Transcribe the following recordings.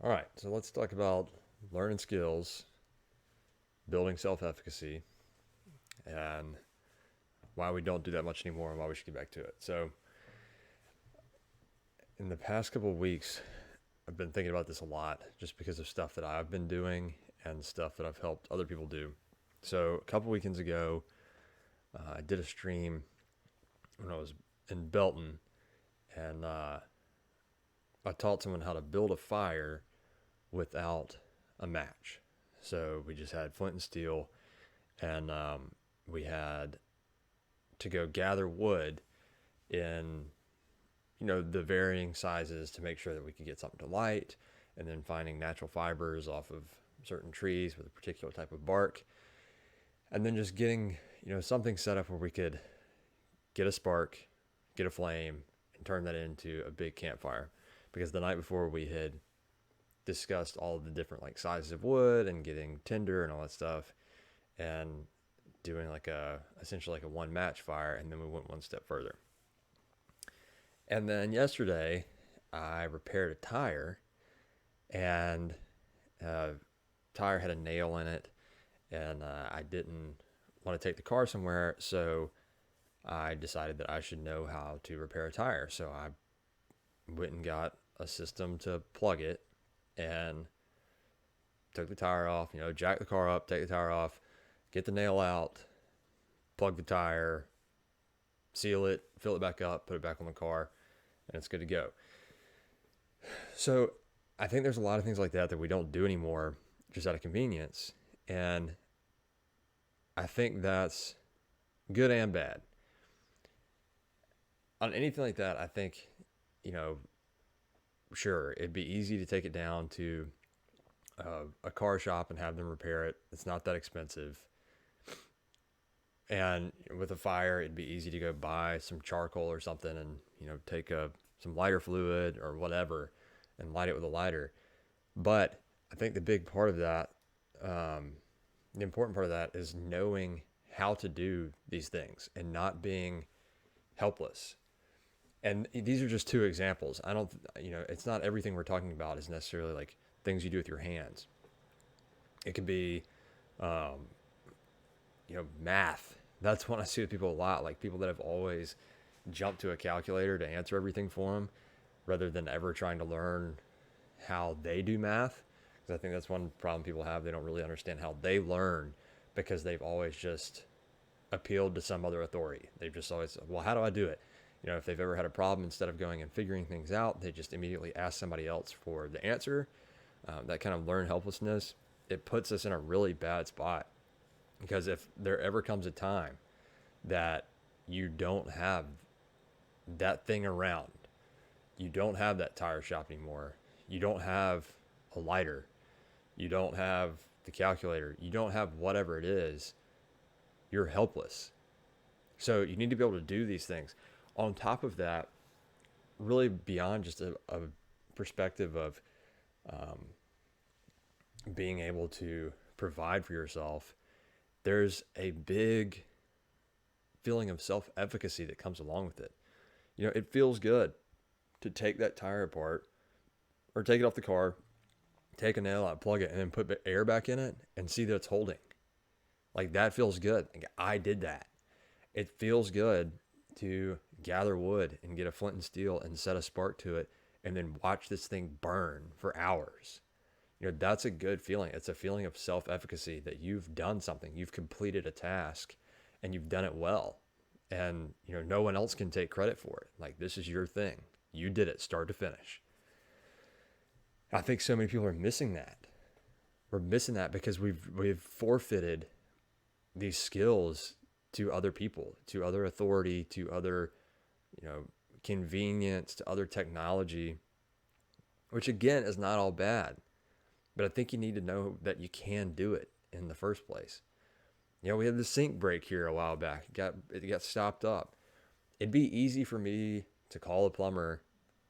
All right, so let's talk about learning skills, building self-efficacy, and why we don't do that much anymore and why we should get back to it. So, in the past couple of weeks, I've been thinking about this a lot just because of stuff that I've been doing and stuff that I've helped other people do. So, a couple weekends ago, I did a stream when I was in Belton, and I taught someone how to build a fire without a match. So, we just had flint and steel, and we had to go gather wood in the varying sizes to make sure that we could get something to light, and then finding natural fibers off of certain trees with a particular type of bark, and then just getting something set up where we could get a spark, get a flame, and turn that into a big campfire. Because the night before we had discussed all of the different like sizes of wood and getting tinder and all that stuff, and doing like a essentially like a one match fire, and then we went one step further. And then yesterday, I repaired a tire, and tire had a nail in it, and I didn't want to take the car somewhere, so I decided that I should know how to repair a tire. So I went and got a system to plug it, and took the tire off. Jack the car up, take the tire off, get the nail out, plug the tire, seal it, fill it back up, put it back on the car, and it's good to go. So I think there's a lot of things like that we don't do anymore just out of convenience. And I think that's good and bad. On anything like that, I think, sure, it'd be easy to take it down to a car shop and have them repair it. It's not that expensive. And with a fire, it'd be easy to go buy some charcoal or something and, take some lighter fluid or whatever and light it with a lighter. But I think the big part of that, the important part of that is knowing how to do these things and not being helpless. And these are just two examples. I don't, it's not everything we're talking about is necessarily like things you do with your hands. It could be, math. That's what I see with people a lot. Like people that have always jumped to a calculator to answer everything for them rather than ever trying to learn how they do math. Because I think that's one problem people have. They don't really understand how they learn because they've always just appealed to some other authority. They've just always, well, how do I do it? If they've ever had a problem, instead of going and figuring things out, they just immediately ask somebody else for the answer. That kind of learned helplessness, it puts us in a really bad spot. Because if there ever comes a time that you don't have that thing around, you don't have that tire shop anymore, you don't have a lighter, you don't have the calculator, you don't have whatever it is, you're helpless. So you need to be able to do these things. On top of that, really beyond just a perspective of being able to provide for yourself, there's a big feeling of self-efficacy that comes along with it. It feels good to take that tire apart or take it off the car, take a nail out, plug it, and then put air back in it and see that it's holding. Like that feels good. Like I did that. It feels good to gather wood and get a flint and steel and set a spark to it and then watch this thing burn for hours. That's a good feeling. It's a feeling of self-efficacy that you've done something, you've completed a task, and you've done it well. And, no one else can take credit for it. Like, this is your thing. You did it start to finish. I think so many people are missing that. We're missing that because we've forfeited these skills to other people, to other authority, to other, convenience, to other technology, which again is not all bad. But I think you need to know that you can do it in the first place. We had the sink break here a while back. It got stopped up. It'd be easy for me to call a plumber.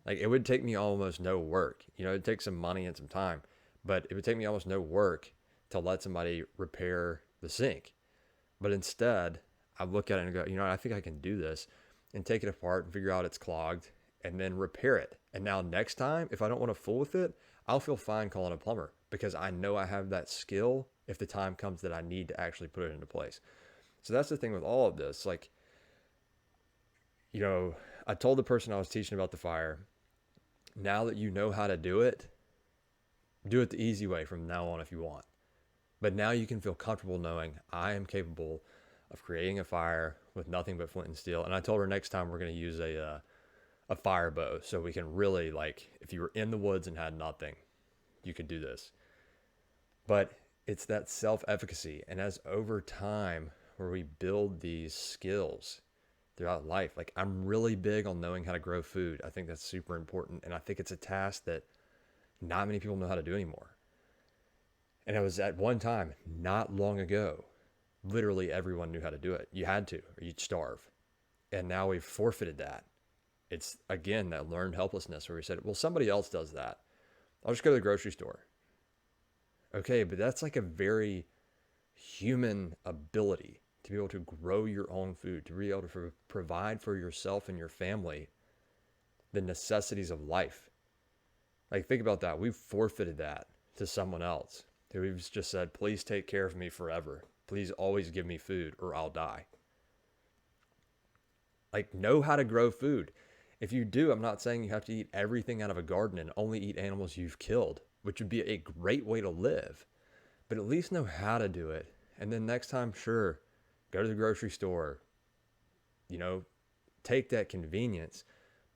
Like it would take me almost no work. It'd take some money and some time, but it would take me almost no work to let somebody repair the sink. But instead, I look at it and go, I think I can do this, and take it apart and figure out it's clogged and then repair it. And now next time, if I don't want to fool with it, I'll feel fine calling a plumber because I know I have that skill if the time comes that I need to actually put it into place. So that's the thing with all of this. Like, you know, I told the person I was teaching about the fire, now that you know how to do it the easy way from now on if you want. But now you can feel comfortable knowing I am capable of creating a fire with nothing but flint and steel. And I told her next time we're going to use a fire bow so we can really, like, if you were in the woods and had nothing, you could do this. But it's that self-efficacy. And as over time, where we build these skills throughout life, like I'm really big on knowing how to grow food. I think that's super important. And I think it's a task that not many people know how to do anymore. And it was at one time, not long ago, literally everyone knew how to do it. You had to, or you'd starve. And now we've forfeited that. It's, again, that learned helplessness where we said, well, somebody else does that. I'll just go to the grocery store. Okay, but that's like a very human ability to be able to grow your own food, to be able to provide for yourself and your family the necessities of life. Like, think about that. We've forfeited that to someone else. We've just said, please take care of me forever. Please always give me food or I'll die. Like, know how to grow food. If you do, I'm not saying you have to eat everything out of a garden and only eat animals you've killed, which would be a great way to live. But at least know how to do it. And then next time, sure, go to the grocery store. You know, take that convenience.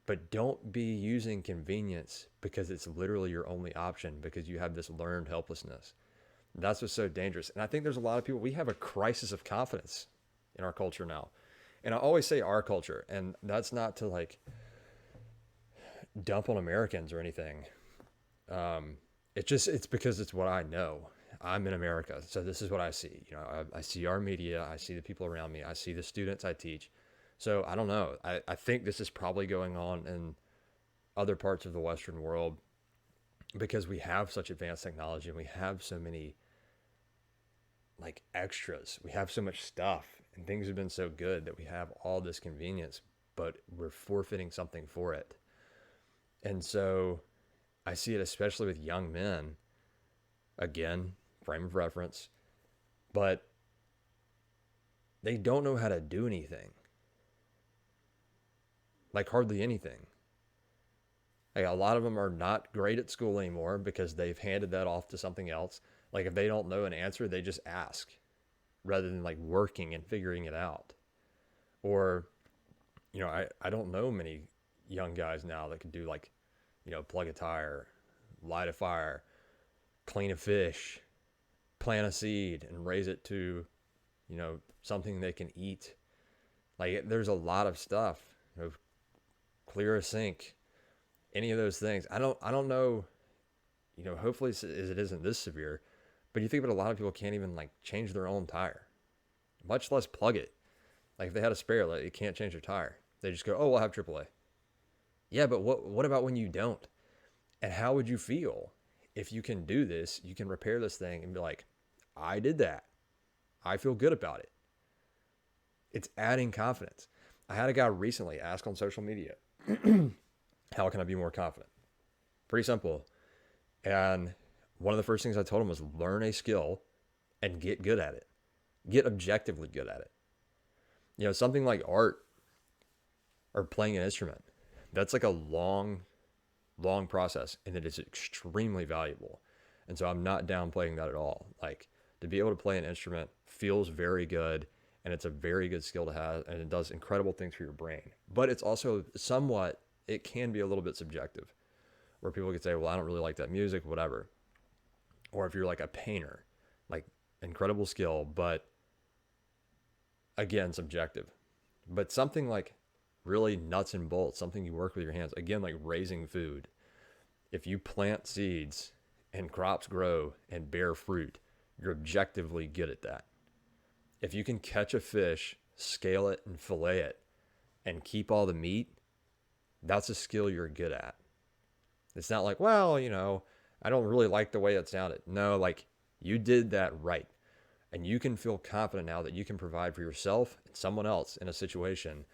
But don't be using convenience because it's literally your only option because you have this learned helplessness. That's what's so dangerous. And I think there's a lot of people, we have a crisis of confidence in our culture now. And I always say our culture, and that's not to like dump on Americans or anything. It's because it's what I know. I'm in America, so this is what I see. You know, I see our media, I see the people around me, I see the students I teach. So I don't know. I think this is probably going on in other parts of the Western world because we have such advanced technology and we have so many like extras. We have so much stuff and things have been so good that we have all this convenience, but we're forfeiting something for it. And so I see it especially with young men. Again, frame of reference, but they don't know how to do anything. Like hardly anything. Like a lot of them are not great at school anymore because they've handed that off to something else. Like if they don't know an answer, they just ask rather than like working and figuring it out. Or, you know, I don't know many young guys now that can do like, you know, plug a tire, light a fire, clean a fish, plant a seed and raise it to, you know, something they can eat. Like there's a lot of stuff, you know, clear a sink, any of those things. I don't know, you know, hopefully it isn't this severe, but you think about a lot of people can't even like change their own tire, much less plug it. Like if they had a spare, like you can't change their tire. They just go, oh, we'll have AAA. Yeah, but what about when you don't? And how would you feel if you can do this, you can repair this thing and be like, I did that. I feel good about it. It's adding confidence. I had a guy recently ask on social media, how can I be more confident? Pretty simple. And one of the first things I told him was learn a skill and get good at it. Get objectively good at it. You know, something like art or playing an instrument, that's like a long process and it is extremely valuable. And so I'm not downplaying that at all. Like to be able to play an instrument feels very good and it's a very good skill to have and it does incredible things for your brain. But it's also somewhat, it can be a little bit subjective where people could say, well, I don't really like that music, whatever. Or if you're like a painter, like incredible skill, but again, subjective. But something like really nuts and bolts, something you work with your hands, again, like raising food. If you plant seeds and crops grow and bear fruit, you're objectively good at that. If you can catch a fish, scale it and fillet it and keep all the meat, that's a skill you're good at. It's not like, well, you know, I don't really like the way it sounded. No, like you did that right. And you can feel confident now that you can provide for yourself and someone else in a situation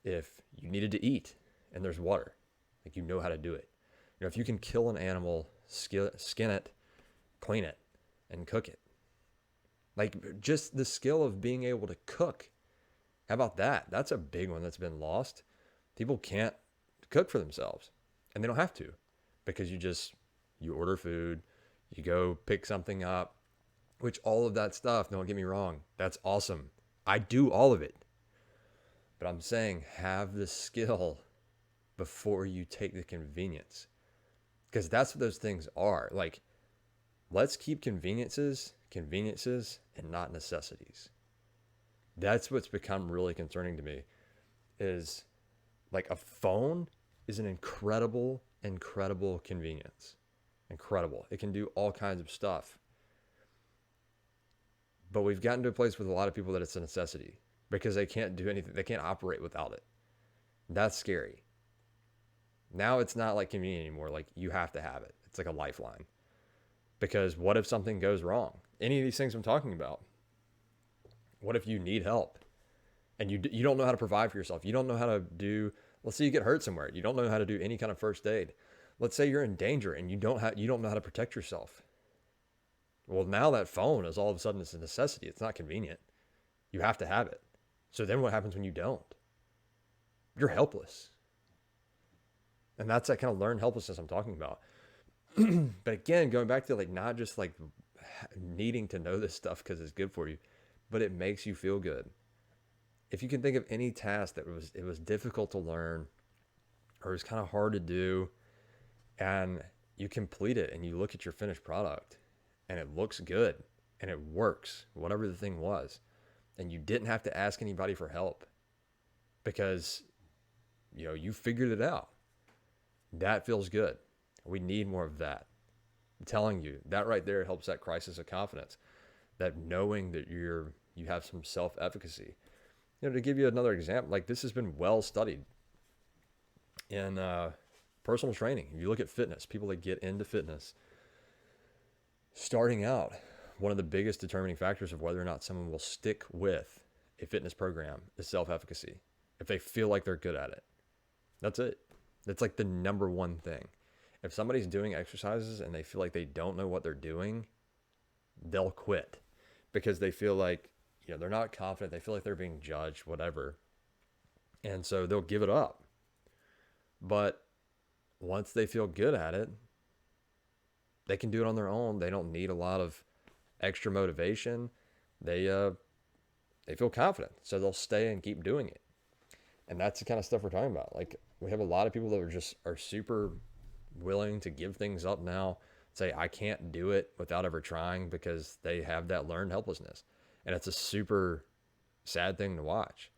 if you needed to eat and there's water. Like you know how to do it. You know, if you can kill an animal skin it, clean it, and cook it. Like just the skill of being able to cook. How about that? That's a big one that's been lost. People can't cook for themselves, and they don't have to, because you order food, you go pick something up, which all of that stuff, don't get me wrong, that's awesome. I do all of it. But I'm saying have the skill before you take the convenience. Because that's what those things are. Like, let's keep conveniences, and not necessities. That's what's become really concerning to me, is like a phone is an incredible convenience. Incredible. It can do all kinds of stuff. But we've gotten to a place with a lot of people that it's a necessity because they can't do anything. They can't operate without it. That's scary. Now it's not like convenient anymore. Like you have to have it. It's like a lifeline. Because what if something goes wrong? Any of these things I'm talking about. What if you need help and you don't know how to provide for yourself? You don't know how to do, let's say you get hurt somewhere. You don't know how to do any kind of first aid. Let's say you're in danger and you don't know how to protect yourself. Well, now that phone is all of a sudden it's a necessity. It's not convenient. You have to have it. So then what happens when you don't? You're helpless. And that's that kind of learned helplessness I'm talking about. But again, going back to like not just like needing to know this stuff because it's good for you, but it makes you feel good. If you can think of any task that it was difficult to learn or it was kind of hard to do, and you complete it and you look at your finished product and it looks good and it works, whatever the thing was, and you didn't have to ask anybody for help because you figured it out. That feels good. We need more of that. I'm telling you, that right there helps that crisis of confidence, that knowing that you have some self-efficacy. To give you another example, like this has been well studied in personal training. If you look at fitness, people that get into fitness, starting out, one of the biggest determining factors of whether or not someone will stick with a fitness program is self-efficacy. If they feel like they're good at it, that's it. That's like the number one thing. If somebody's doing exercises and they feel like they don't know what they're doing, they'll quit because they feel like, they're not confident. They feel like they're being judged, whatever. And so they'll give it up. But once they feel good at it, they can do it on their own. They don't need a lot of extra motivation. They feel confident. So they'll stay and keep doing it. And that's the kind of stuff we're talking about. Like we have a lot of people that are super willing to give things up now, say, I can't do it without ever trying because they have that learned helplessness. And it's a super sad thing to watch.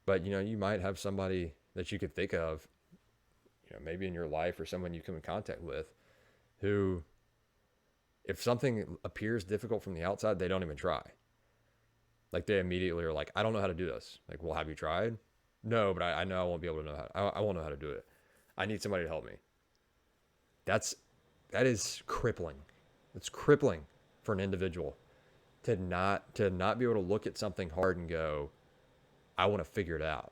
But, you might have somebody that you could think of, maybe in your life or someone you come in contact with who, if something appears difficult from the outside, they don't even try. Like they immediately are like, I don't know how to do this. Like, well, have you tried? No, but I know I won't be able to know I won't know how to do it. I need somebody to help me. That is crippling. It's crippling for an individual to not be able to look at something hard and go, I want to figure it out.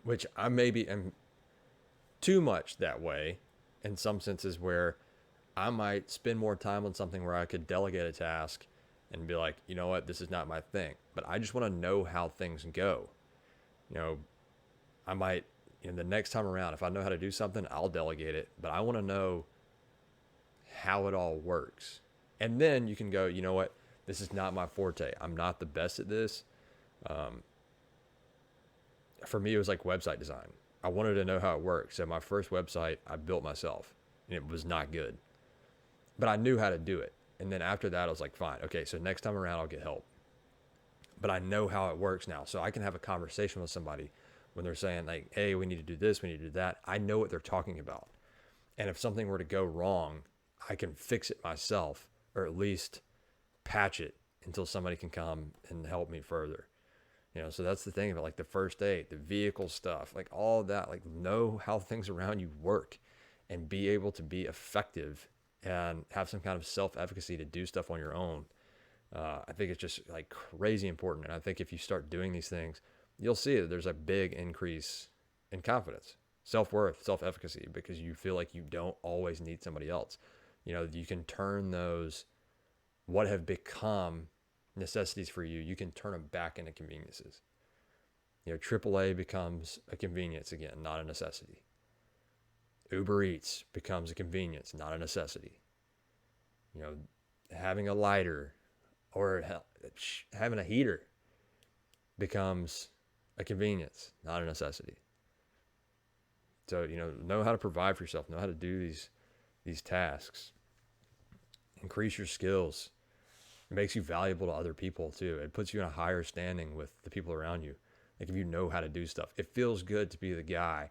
Which I maybe am too much that way in some senses, where I might spend more time on something where I could delegate a task and be like, you know what, this is not my thing, but I just want to know how things go. I might, the next time around, if I know how to do something, I'll delegate it, but I want to know how it all works. And then you can go, you know what, this is not my forte. I'm not the best at this. For me, it was like website design. I wanted to know how it works. So my first website I built myself, and it was not good, but I knew how to do it. And then after that, I was like, fine. Okay. So next time around, I'll get help, but I know how it works now. So I can have a conversation with somebody when they're saying like, hey, we need to do this, we need to do that. I know what they're talking about. And if something were to go wrong, I can fix it myself, or at least patch it until somebody can come and help me further. So that's the thing about like the first aid, the vehicle stuff, like all of that, like know how things around you work and be able to be effective and have some kind of self-efficacy to do stuff on your own. I think it's just like crazy important. And I think if you start doing these things, you'll see that there's a big increase in confidence. self-worth, self-efficacy, because you feel like you don't always need somebody else. You can turn those, what have become necessities for you, you can turn them back into conveniences. AAA becomes a convenience again, not a necessity. Uber Eats becomes a convenience, not a necessity. Having a lighter or having a heater becomes a convenience, not a necessity. So, know how to provide for yourself, know how to do these tasks. Increase your skills. It makes you valuable to other people too. It puts you in a higher standing with the people around you. Like if you know how to do stuff, it feels good to be the guy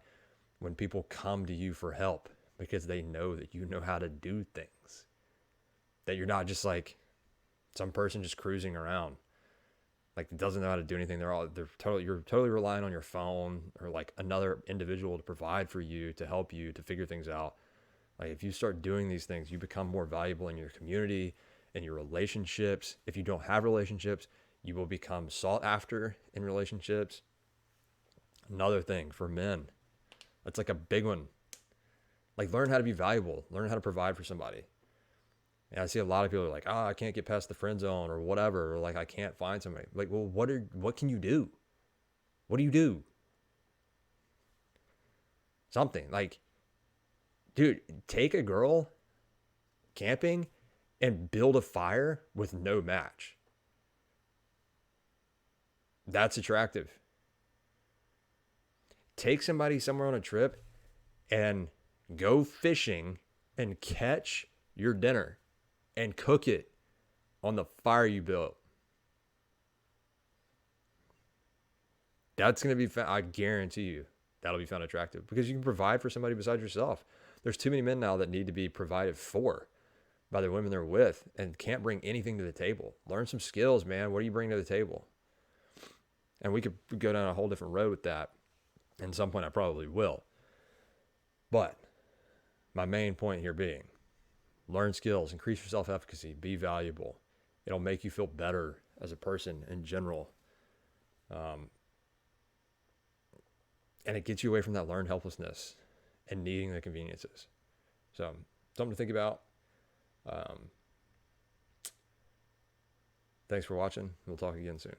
when people come to you for help because they know that you know how to do things. That you're not just like some person just cruising around, like doesn't know how to do anything. You're totally relying on your phone or like another individual to provide for you, to help you to figure things out. Like if you start doing these things, you become more valuable in your community, in your relationships. If you don't have relationships, you will become sought after in relationships. Another thing for men, that's like a big one. Like learn how to be valuable, learn how to provide for somebody. And I see a lot of people are like, I can't get past the friend zone or whatever, or like I can't find somebody. Like, well, what can you do? What do you do? Something like, dude, take a girl camping and build a fire with no match. That's attractive. Take somebody somewhere on a trip and go fishing and catch your dinner and cook it on the fire you built. That's going to be, I guarantee you, that'll be found attractive because you can provide for somebody besides yourself. There's too many men now that need to be provided for by the women they're with and can't bring anything to the table. Learn some skills, man. What do you bring to the table? And we could go down a whole different road with that. And at some point I probably will. But my main point here being, learn skills, increase your self-efficacy, be valuable. It'll make you feel better as a person in general. And it gets you away from that learned helplessness and needing the conveniences. So something to think about. Thanks for watching. We'll talk again soon.